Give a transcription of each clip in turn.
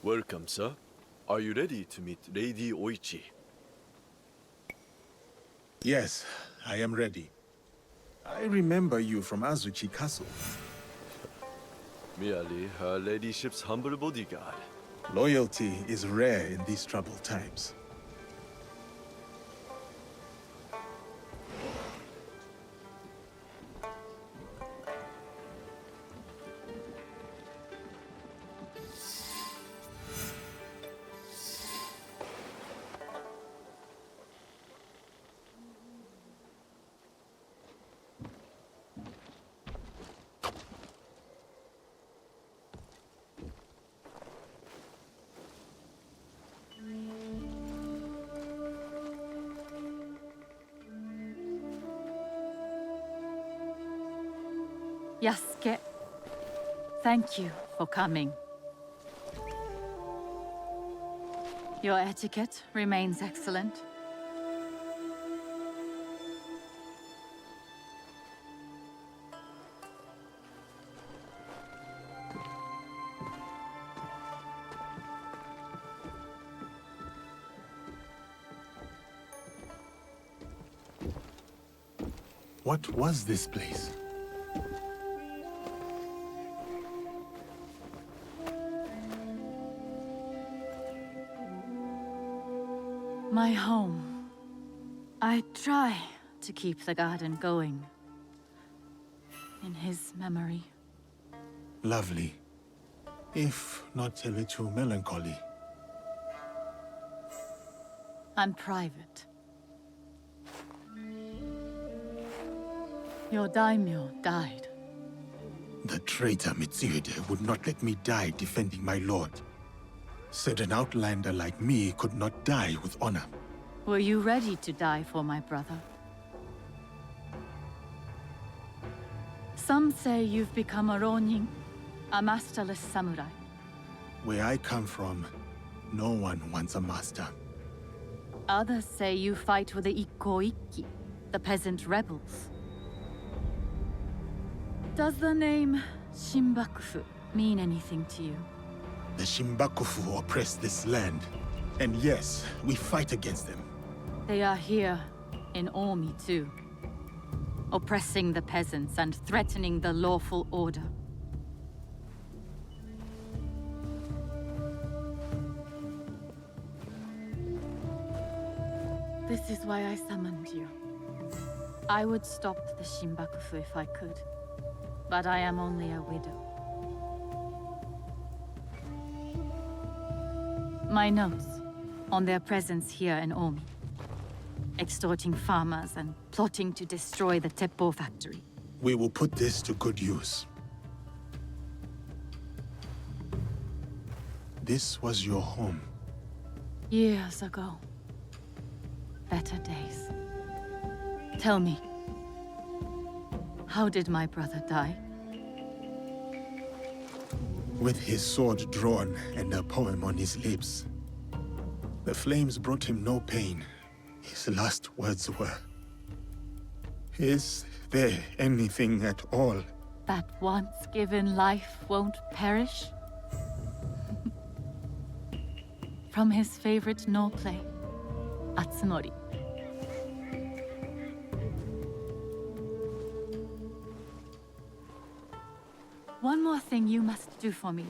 Welcome, sir. Are you ready to meet Lady Oichi? Yes, I am ready. I remember you from Azuchi Castle. Merely her ladyship's humble bodyguard. Loyalty is rare in these troubled times. Yasuke, thank you for coming. Your etiquette remains excellent. What was this place? My home. I try to keep the garden going. In his memory. Lovely. If not a little melancholy. I'm private. Your daimyo died. The traitor Mitsuhide would not let me die defending my lord. Said an outlander like me could not die with honor. Were you ready to die for my brother? Some say you've become a ronin, a masterless samurai. Where I come from, no one wants a master. Others say you fight with the Ikko-Ikki, the peasant rebels. Does the name Shinbakufu mean anything to you? The Shinbakufu oppress this land. And yes, we fight against them. They are here in Omi too. Oppressing the peasants and threatening the lawful order. This is why I summoned you. I would stop the Shinbakufu if I could. But I am only a widow. My notes on their presence here in Omi. Extorting farmers and plotting to destroy the Teppo factory. We will put this to good use. This was your home. Years ago. Better days. Tell me, how did my brother die? With his sword drawn and a poem on his lips. The flames brought him no pain. His last words were, "Is there anything at all That once given life won't perish? From his favorite no play, Atsumori. One more thing you must do for me,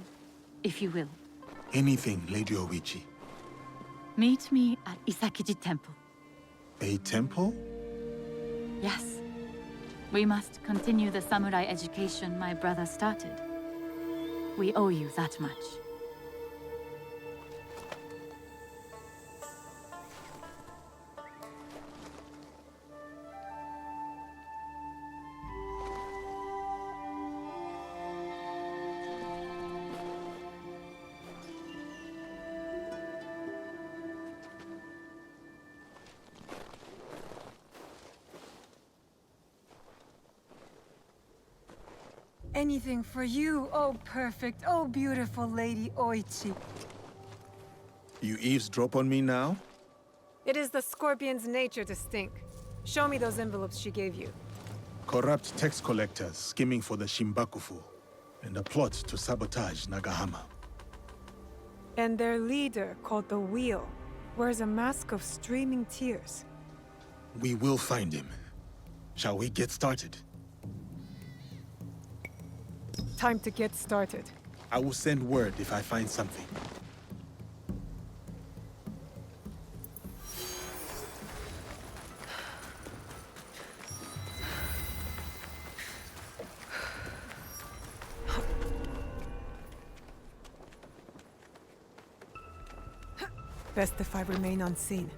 if you will. Anything, Lady Oichi. Meet me at Isakiji Temple. A temple? Yes. We must continue the samurai education my brother started. We owe you that much. Anything for you, oh perfect, oh beautiful Lady Oichi. You eavesdrop on me now? It is the scorpion's nature to stink. Show me those envelopes she gave you. Corrupt tax collectors skimming for the Shinbakufu, and a plot to sabotage Nagahama. And their leader, called the Wheel, wears a mask of streaming tears. We will find him. Shall we get started? Time to get started. I will send word if I find something. Best if I remain unseen.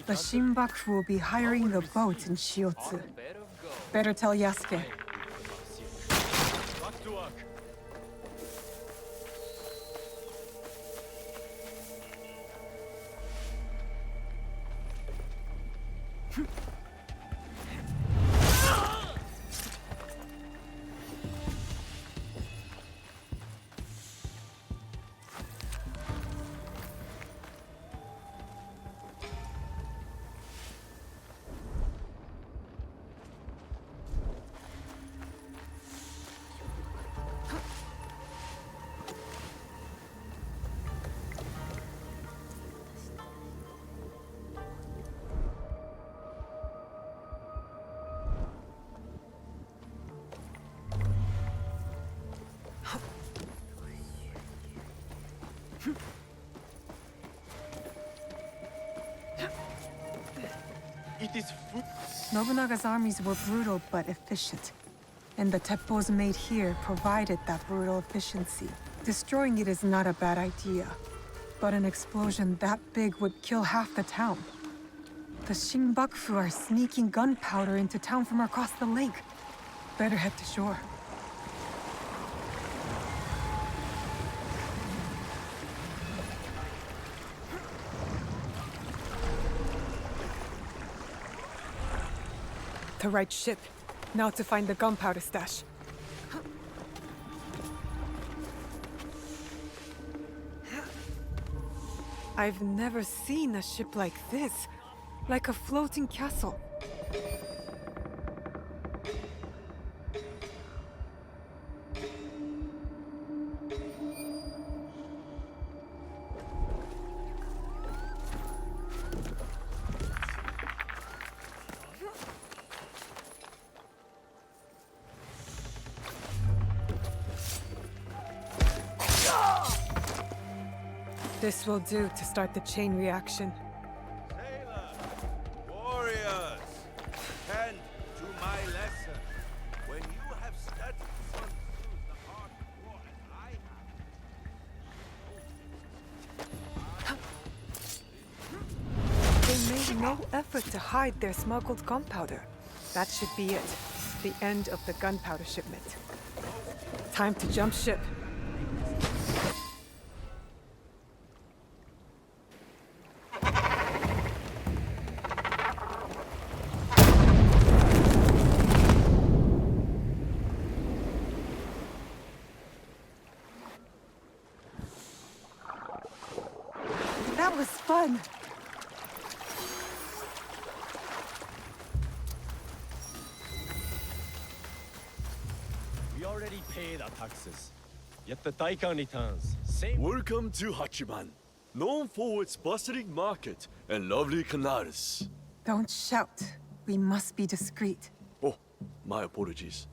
The Shinbaku will be hiring the boat in Shiotsu. Better tell Yasuke. Back to work. It is Nobunaga's armies were brutal but efficient. And the teppos made here provided that brutal efficiency. Destroying it is not a bad idea. But an explosion that big would kill half the town. The Shinbaku are sneaking gunpowder into town from across the lake. Better head to shore. The right ship. Now to find the gunpowder stash. I've never seen a ship like this. Like a floating castle. This will do to start the chain reaction. Sailors, warriors, tend to my lesson. When you have studied Sun Tzu, the art of war as I have. They made no effort to hide their smuggled gunpowder. That should be it. The end of the gunpowder shipment. Time to jump ship. That was fun. We already paid our taxes. Yet the Daikan returns. Same. Welcome to Hachiban, known for its bustling market and lovely canals. Don't shout. We must be discreet. Oh, my apologies.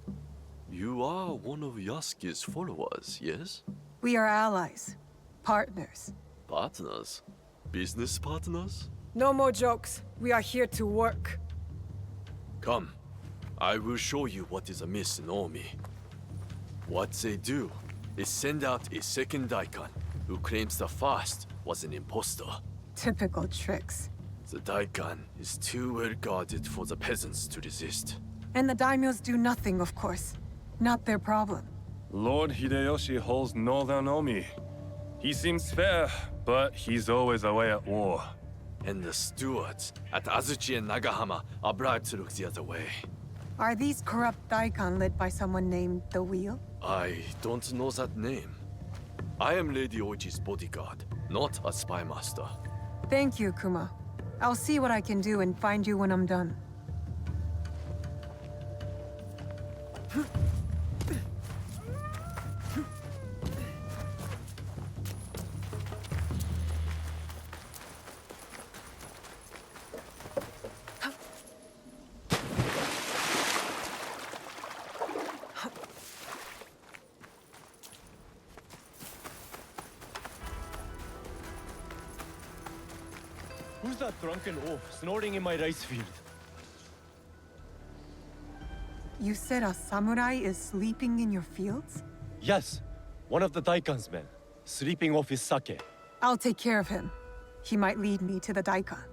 You are one of Yasuke's followers, yes? We are allies. Partners. Partners? Business partners? No more jokes. We are here to work. Come, I will show you what is amiss in Omi. What they do is send out a second Daikan who claims the first was an impostor. Typical tricks. The Daikan is too well guarded for the peasants to resist. And the daimyos do nothing, of course. Not their problem. Lord Hideyoshi holds northern Omi. He seems fair, but he's always away at war. And the stewards at Azuchi and Nagahama are bribed to look the other way. Are these corrupt daikon led by someone named the Wheel? I don't know that name. I am Lady Oichi's bodyguard, not a spy master. Thank you, Kuma. I'll see what I can do and find you when I'm done. Who's that drunken oaf snorting in my rice field? You said a samurai is sleeping in your fields? Yes, one of the Daikon's men, sleeping off his sake. I'll take care of him. He might lead me to the daikon.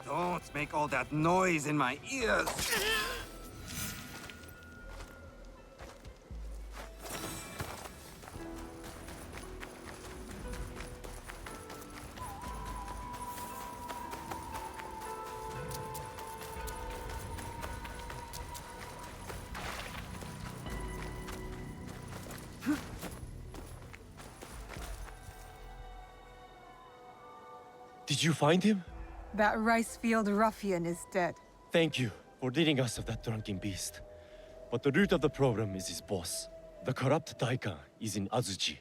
Don't make all that noise in my ears. Did you find him? That rice field ruffian is dead. Thank you for ridding us of that drunken beast. But the root of the problem is his boss. The corrupt Daikon is in Azuchi.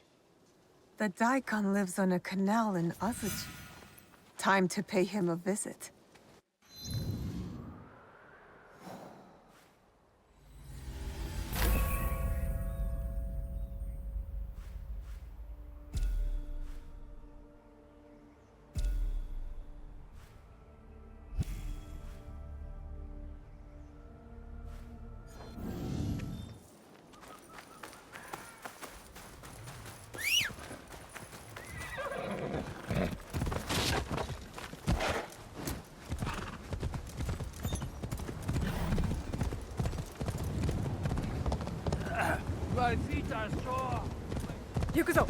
The daikon lives on a canal in Azuchi. Time to pay him a visit. Yukuzo!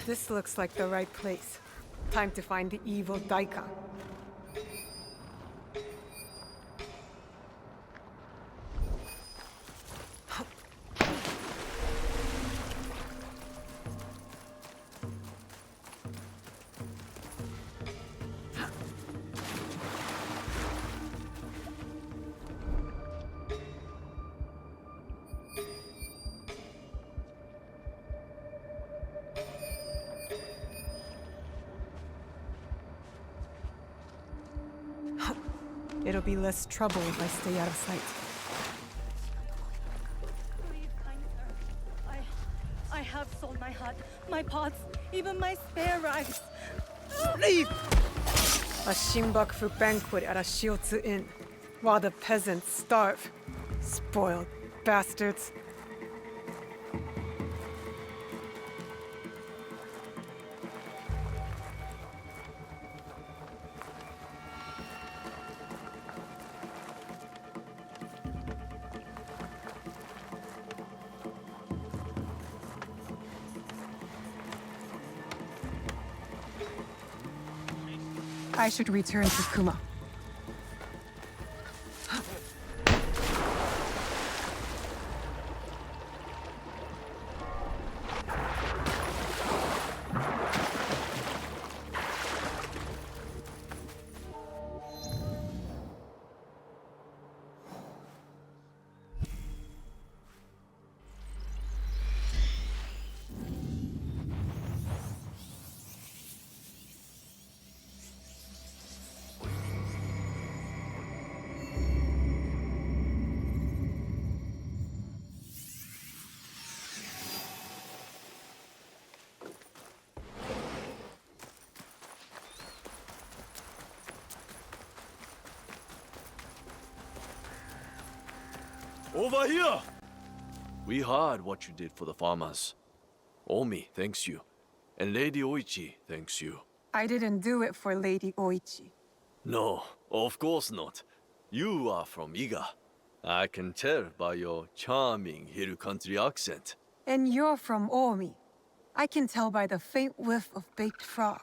This looks like the right place. Time to find the evil daikon. It'll be less trouble if I stay out of sight. Please, kind sir. I have sold my hut, my pots, even my spare rice. Leave! A Shinbakufu banquet at a Shiotsu inn, while the peasants starve. Spoiled bastards. I should return to Kuma. Over here! We heard what you did for the farmers. Omi thanks you, and Lady Oichi thanks you. I didn't do it for Lady Oichi. No, of course not. You are from Iga. I can tell by your charming hill country accent. And you're from Omi. I can tell by the faint whiff of baked frog.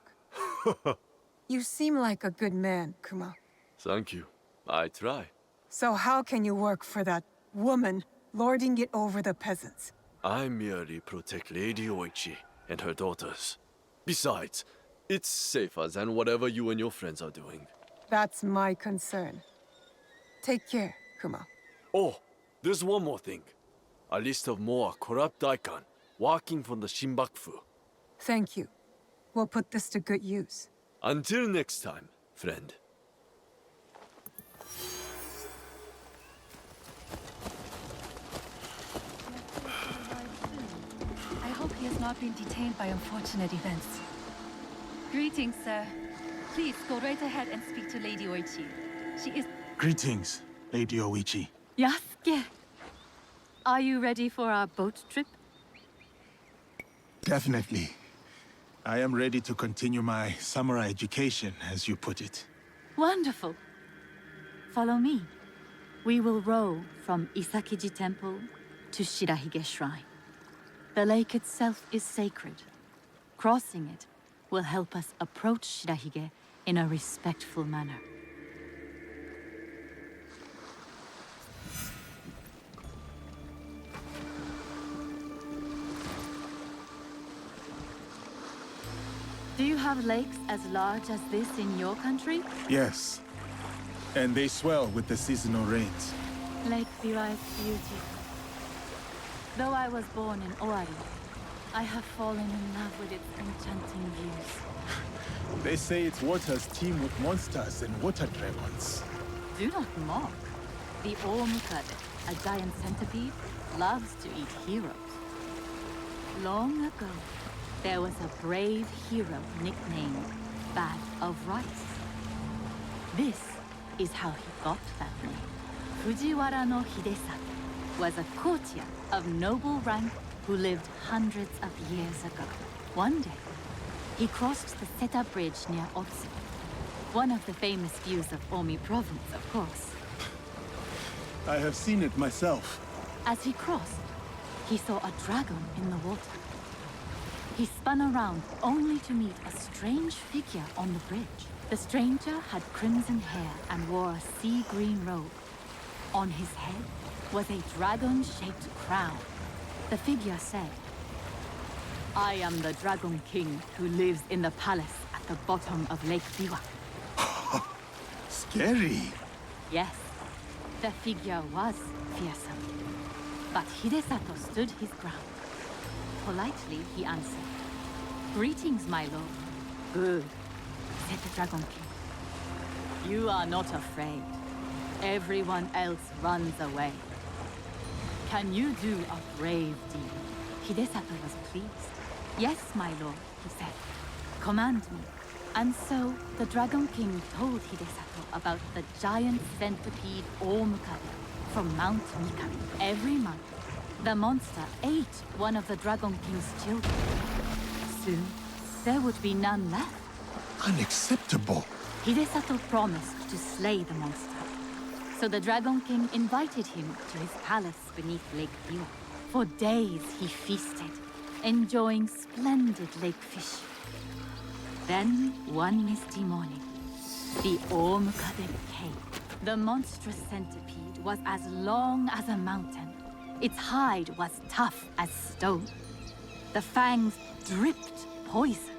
You seem like a good man, Kuma. Thank you. I try. So how can you work for that woman, lording it over the peasants? I merely protect Lady Oichi and her daughters. Besides, it's safer than whatever you and your friends are doing. That's my concern. Take care, Kuma. Oh, there's one more thing. A list of more corrupt daikon walking from the Shinbakufu. Thank you. We'll put this to good use. Until next time, friend. I hope he has not been detained by unfortunate events. Greetings, sir. Please go right ahead and speak to Lady Oichi. She is... Greetings, Lady Oichi. Yasuke! Are you ready for our boat trip? Definitely. I am ready to continue my samurai education, as you put it. Wonderful. Follow me. We will row from Isakiji Temple to Shirahige Shrine. The lake itself is sacred. Crossing it will help us approach Shirahige in a respectful manner. Do you have lakes as large as this in your country? Yes. And they swell with the seasonal rains. Lake Biwa is beautiful. Though I was born in Owari, I have fallen in love with its enchanting views. They say its waters teem with monsters and water dragons. Do not mock. The Omukade, a giant centipede, loves to eat heroes. Long ago, there was a brave hero nicknamed Bag of Rice. This is how he got that name. Fujiwara no Hidesato was a courtier of noble rank who lived hundreds of years ago. One day, he crossed the Seta Bridge near Otsu, one of the famous views of Omi province, of course. I have seen it myself. As he crossed, he saw a dragon in the water. He spun around only to meet a strange figure on the bridge. The stranger had crimson hair and wore a sea green robe. On his head was a dragon-shaped crown. The figure said, "I am the Dragon King who lives in the palace at the bottom of Lake Biwa." Scary. Yes, the figure was fearsome. But Hidesato stood his ground. Politely, he answered, "Greetings, my lord." "Good," said the Dragon King. "You are not afraid. Everyone else runs away. Can you do a brave deed?" Hidesato was pleased. "Yes, my lord," he said. "Command me." And so, the Dragon King told Hidesato about the giant centipede Omukade from Mount Mikami. Every month, the monster ate one of the Dragon King's children. Soon, there would be none left. Unacceptable. Hidesato promised to slay the monster. So the Dragon King invited him to his palace beneath Lake Biwa. For days he feasted, enjoying splendid lake fish. Then, one misty morning, the Omukade came. The monstrous centipede was as long as a mountain. Its hide was tough as stone. The fangs dripped poison.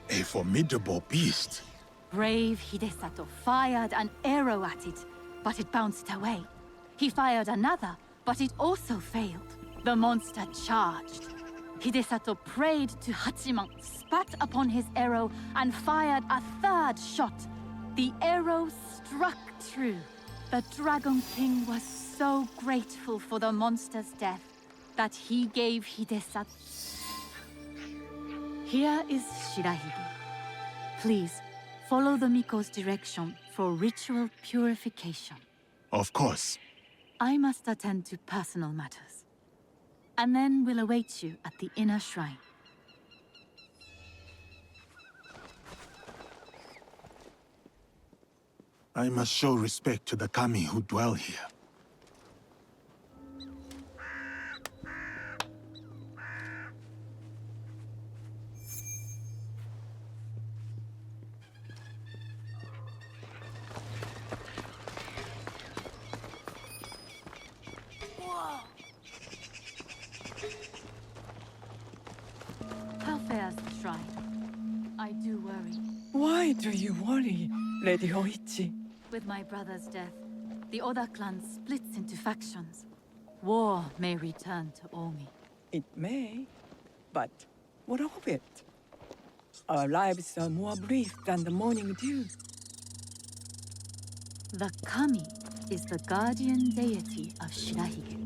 A formidable beast. Brave Hidesato fired an arrow at it, but it bounced away. He fired another, but it also failed. The monster charged. Hidesato prayed to Hachiman, spat upon his arrow, and fired a third shot. The arrow struck true. The Dragon King was so grateful for the monster's death that he gave Hidesato. Here is Shirahige. Please, follow the Miko's direction for ritual purification. Of course. I must attend to personal matters. And then we'll await you at the inner shrine. I must show respect to the kami who dwell here. How fares the shrine? I do worry. Why do you worry, Lady Oichi? With my brother's death, the Oda clan splits into factions. War may return to Omi. It may, but what of it? Our lives are more brief than the morning dew. The Kami is the guardian deity of Shirahige.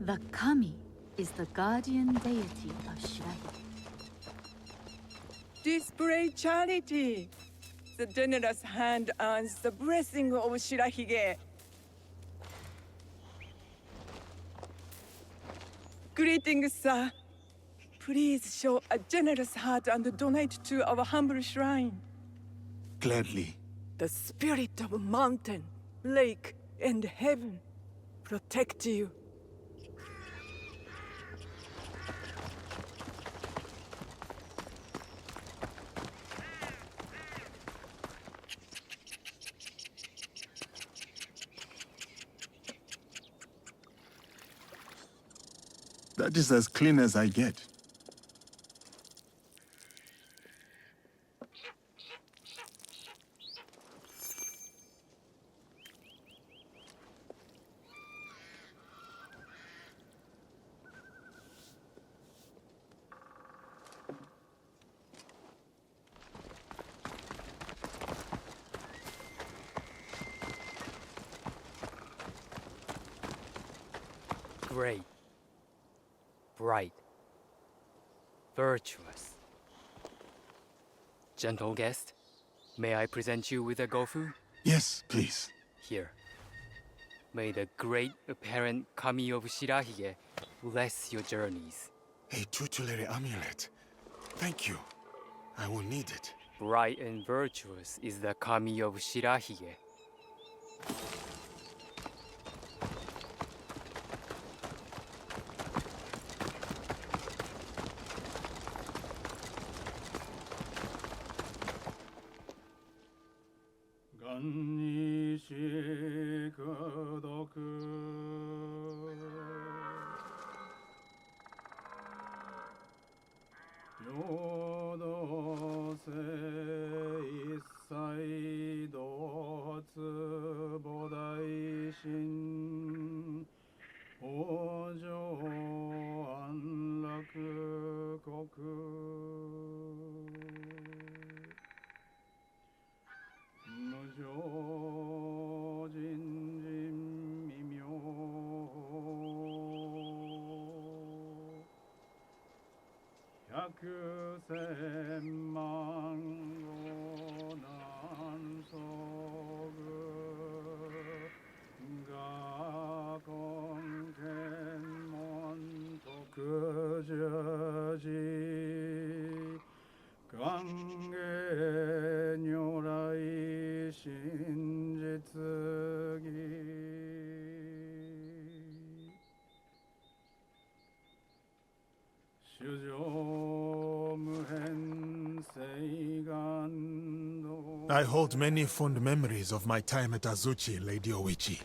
The Kami is the guardian deity of Shirahige. Display charity. The generous hand earns the blessing of Shirahige. Greetings, sir. Please show a generous heart and donate to our humble shrine. Gladly. The spirit of mountain, lake, and heaven protect you. That is as clean as I get. Great, bright, virtuous. Gentle guest, may I present you with a gofu? Yes, please. Here. May the great apparent kami of Shirahige bless your journeys. A tutelary amulet. Thank you. I will need it. Bright and virtuous is the kami of Shirahige. I hold many fond memories of my time at Azuchi, Lady Oichi.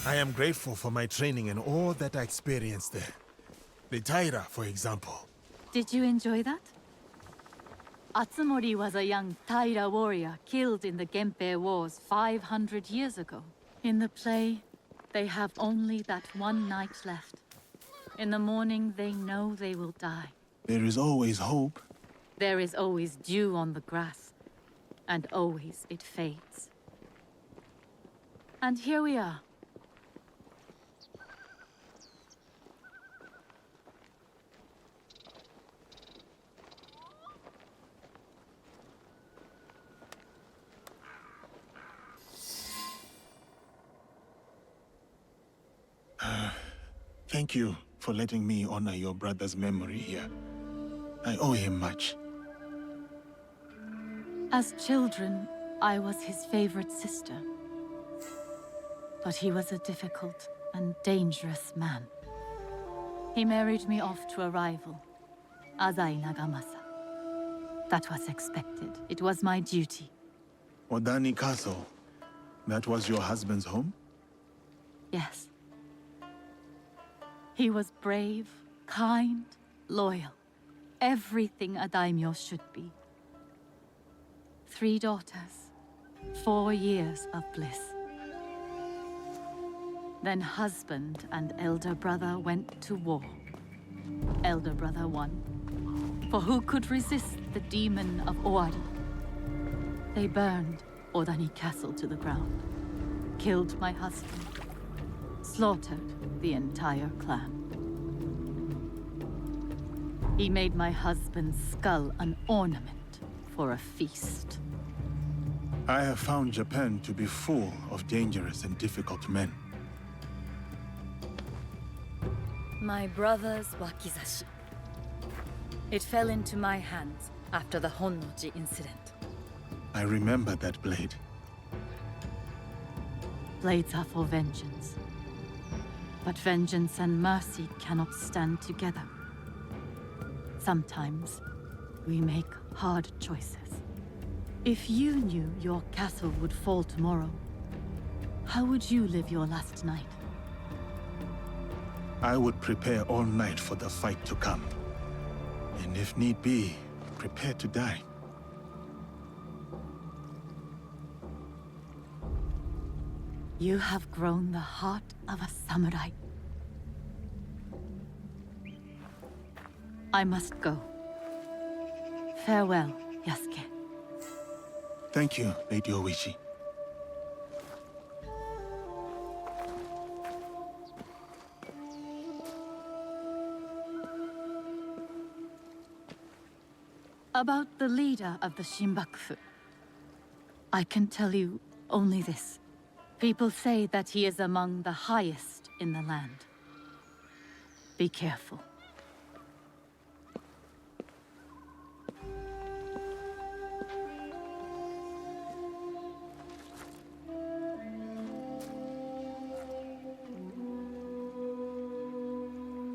I am grateful for my training and all that I experienced there. The Taira, for example. Did you enjoy that? Atsumori was a young Taira warrior killed in the Genpei Wars 500 years ago. In the play, they have only that one night left. In the morning, they know they will die. There is always hope. There is always dew on the grass, and always it fades. And here we are. Thank you for letting me honor your brother's memory here. I owe him much. As children, I was his favorite sister. But he was a difficult and dangerous man. He married me off to a rival, Azai Nagamasa. That was expected. It was my duty. Odani Castle. That was your husband's home? Yes. He was brave, kind, loyal. Everything a daimyo should be. 3 daughters, 4 years of bliss. Then husband and elder brother went to war. Elder brother won. For who could resist the demon of Owari? They burned Odani Castle to the ground, killed my husband, slaughtered the entire clan. He made my husband's skull an ornament for a feast. I have found Japan to be full of dangerous and difficult men. My brother's wakizashi. It fell into my hands after the Honnoji incident. I remember that blade. Blades are for vengeance. But vengeance and mercy cannot stand together. Sometimes, we make hard choices. If you knew your castle would fall tomorrow, how would you live your last night? I would prepare all night for the fight to come. And if need be, prepare to die. You have grown the heart of a samurai. I must go. Farewell, Yasuke. Thank you, Lady Oishi. About the leader of the Shinbakufu, I can tell you only this. People say that he is among the highest in the land. Be careful.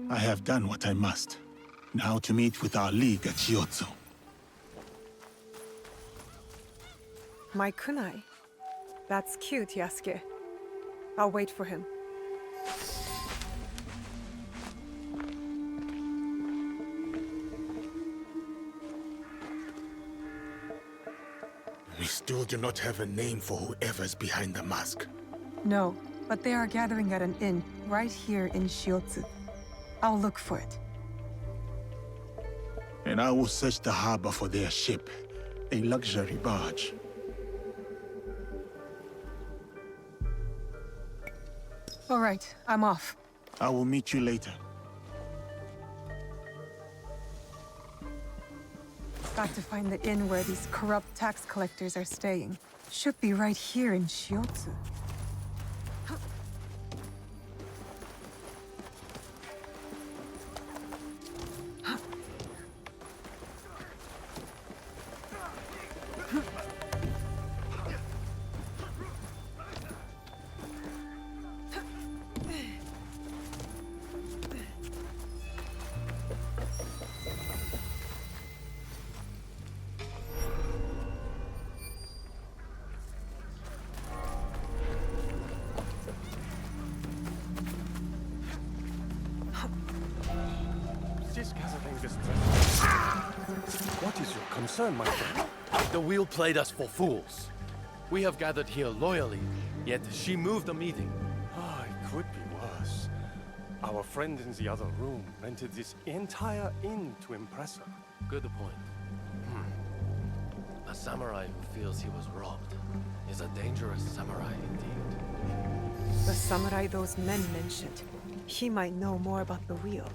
I have done what I must. Now to meet with our league at Chiotsu. My kunai. That's cute, Yasuke. I'll wait for him. We still do not have a name for whoever's behind the mask. No, but they are gathering at an inn right here in Shiotsu. I'll look for it. And I will search the harbor for their ship, a luxury barge. All right, I'm off. I will meet you later. Got to find the inn where these corrupt tax collectors are staying. Should be right here in Shiotsu. What is your concern, my friend? The Wheel played us for fools. We have gathered here loyally, yet she moved the meeting. Ah, it could be worse. Our friend in the other room rented this entire inn to impress her. Good point. A samurai who feels he was robbed is a dangerous samurai indeed. The samurai those men mentioned. He might know more about the wheel.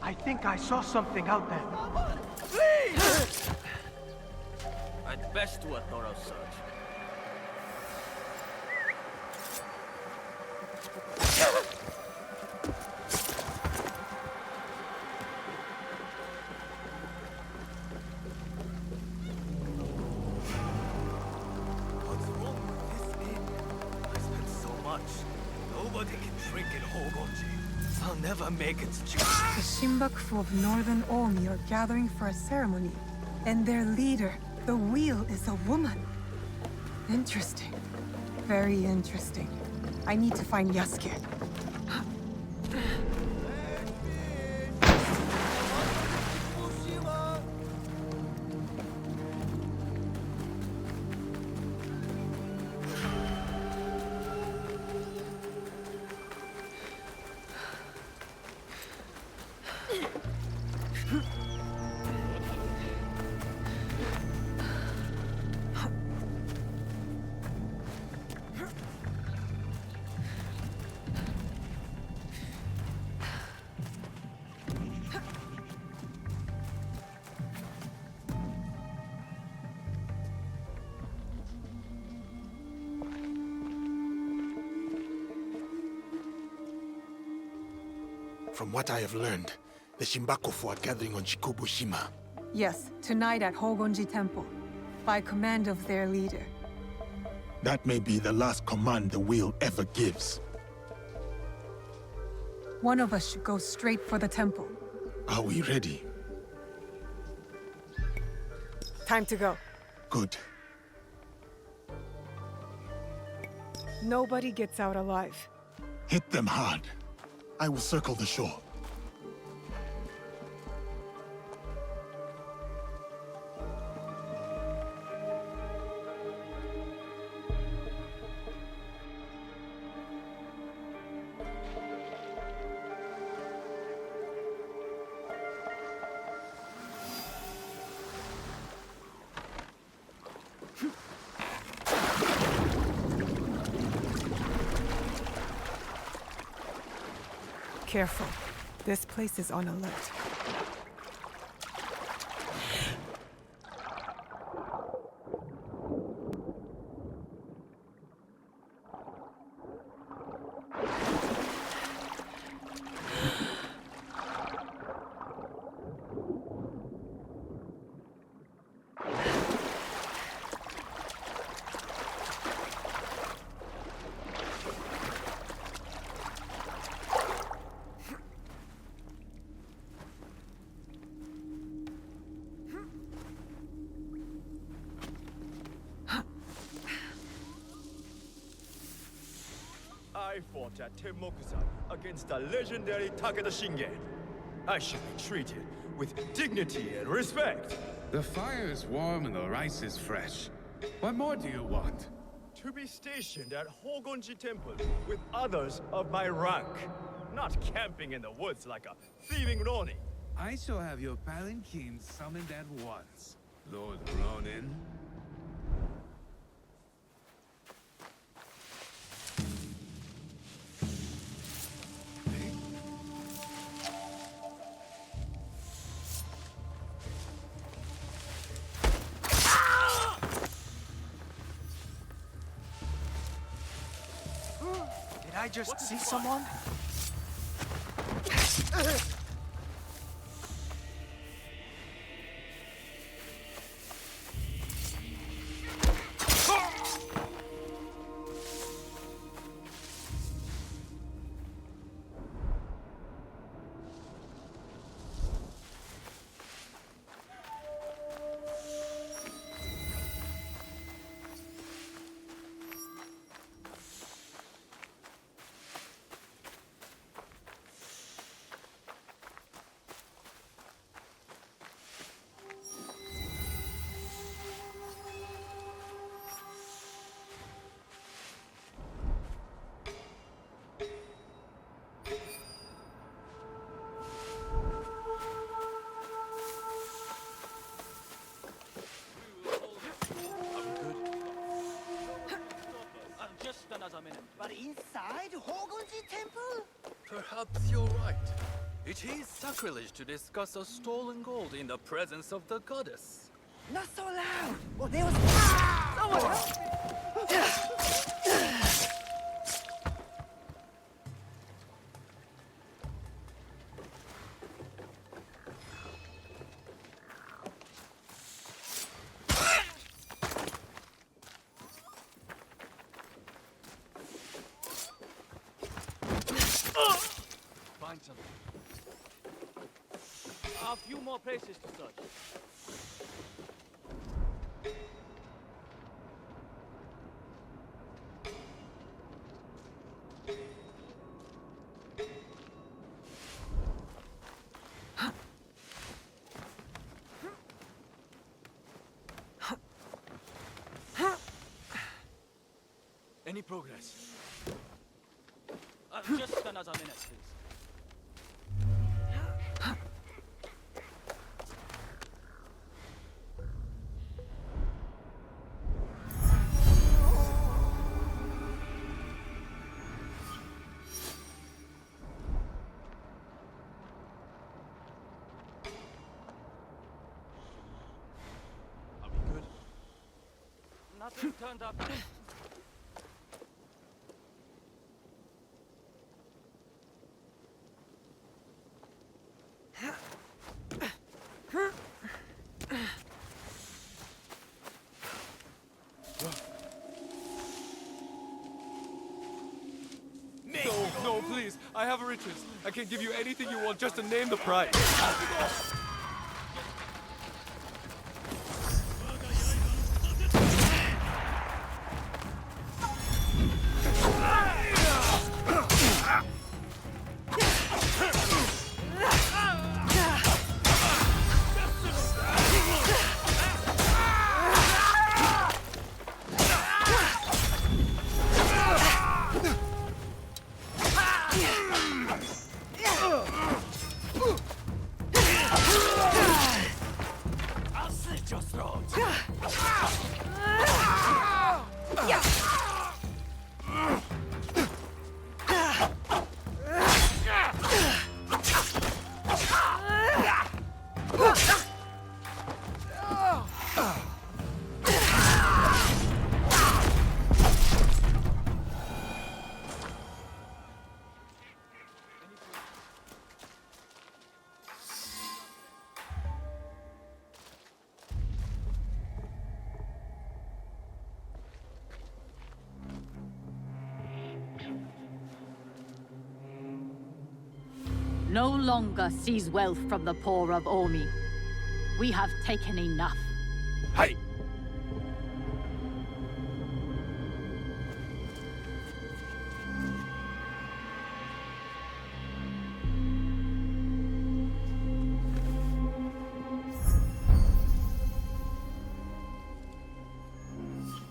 I think I saw something out there. Please! Best do a thorough search. What's wrong with this inn? I spent so much. Nobody can drink in Hogonji. I'll never make it to The Shinbakufu of Northern Omi are gathering for a ceremony, and their leader, the Wheel, is a woman. Interesting. Very interesting. I need to find Yasuke. From what I have learned, the Shinbakufu are gathering on Shikobushima. Yes, tonight at Hogonji Temple, by command of their leader. That may be the last command the Wheel ever gives. One of us should go straight for the temple. Are we ready? Time to go. Good. Nobody gets out alive. Hit them hard. I will circle the shore. Careful. This place is on alert. I fought at Tenmokusan against the legendary Takeda Shingen. I should be treated with dignity and respect. The fire is warm and the rice is fresh. What more do you want? To be stationed at Hogonji Temple with others of my rank. Not camping in the woods like a thieving Ronin. I shall have your palanquin summoned at once, Lord Ronin. Did I just see someone? But inside Hogonji Temple? Perhaps you're right. It is sacrilege to discuss a stolen gold in the presence of the goddess. Not so loud! Oh, there was... Someone help me! Find something. A few more places to search. Any progress? Just another minute, please. Are we good? Nothing turned up. No, please. I have riches. I can give you anything you want just to name the price. I'll slit your throat. No longer seize wealth from the poor of Omi. We have taken enough. Hey!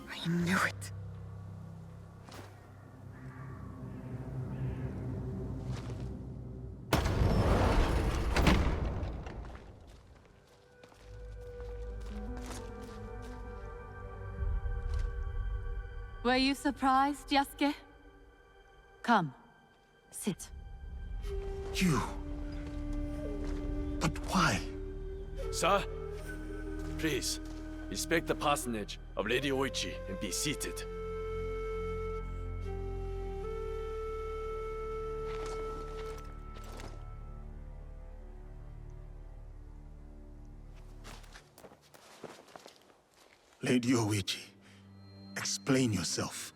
I knew it. Were you surprised, Yasuke? Come, sit. You. But why? Sir, please, respect the parsonage of Lady Oichi and be seated. Lady Oichi, explain yourself.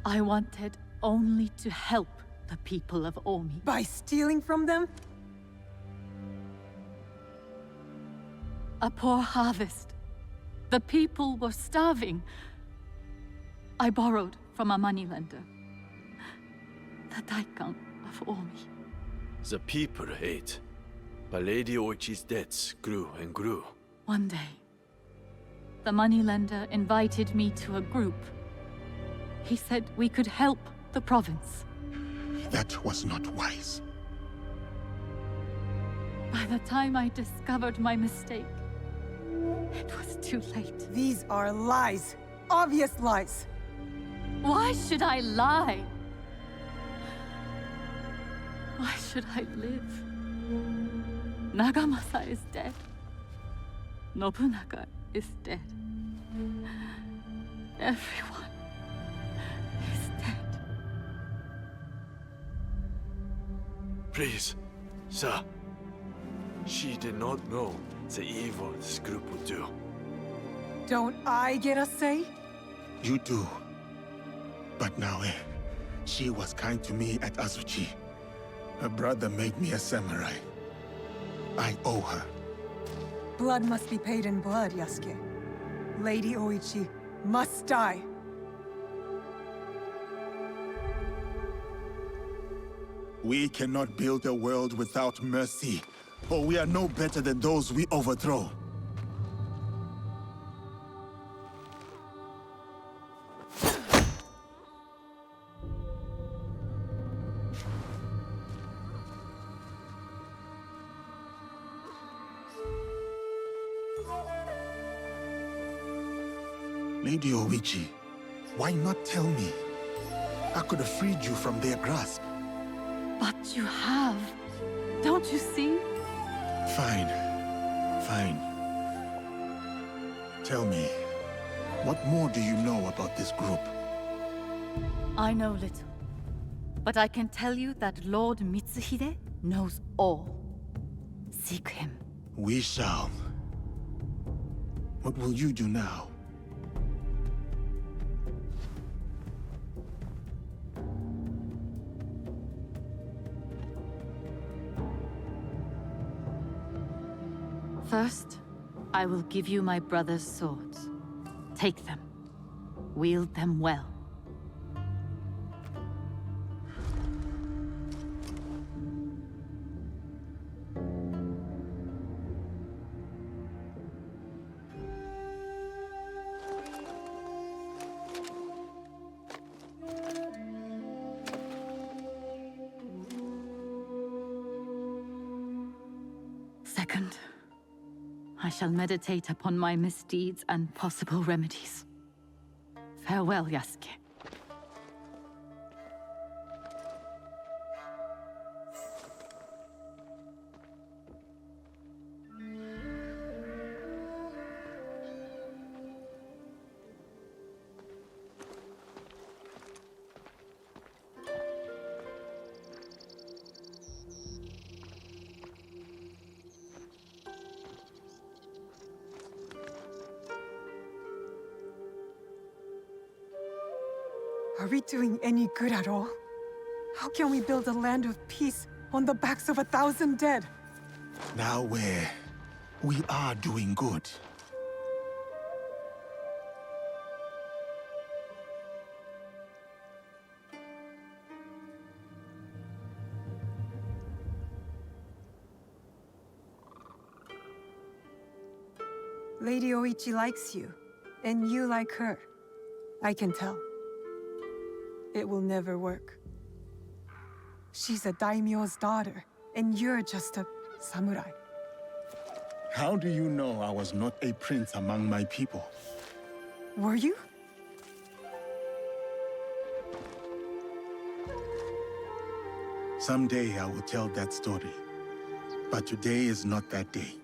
I wanted only to help the people of Omi. By stealing from them? A poor harvest. The people were starving. I borrowed from a moneylender. The Daikon of Omi. The people ate, but Lady Oichi's debts grew and grew. One day, the moneylender invited me to a group. He said we could help the province. That was not wise. By the time I discovered my mistake, it was too late. These are lies. Obvious lies. Why should I lie? Why should I live? Nagamasa is dead. Nobunaga is dead. Everyone is dead. Please, sir. She did not know the evil this group would do. Don't I get a say? You do. But now, she was kind to me at Azuchi. Her brother made me a samurai. I owe her. Blood must be paid in blood, Yasuke. Lady Oichi must die. We cannot build a world without mercy, or we are no better than those we overthrow. Lady Oichi, why not tell me? I could have freed you from their grasp. But you have. Don't you see? Fine. Fine. Tell me, what more do you know about this group? I know little. But I can tell you that Lord Mitsuhide knows all. Seek him. We shall. What will you do now? First, I will give you my brother's swords. Take them. Wield them well. Second, I shall meditate upon my misdeeds and possible remedies. Farewell, Yasuke. Are we doing any good at all? How can we build a land of peace on the backs of 1,000 dead? Now we are doing good. Lady Oichi likes you, and you like her. I can tell. It will never work. She's a daimyo's daughter, and you're just a samurai. How do you know I was not a prince among my people? Were you? Someday I will tell that story. But today is not that day.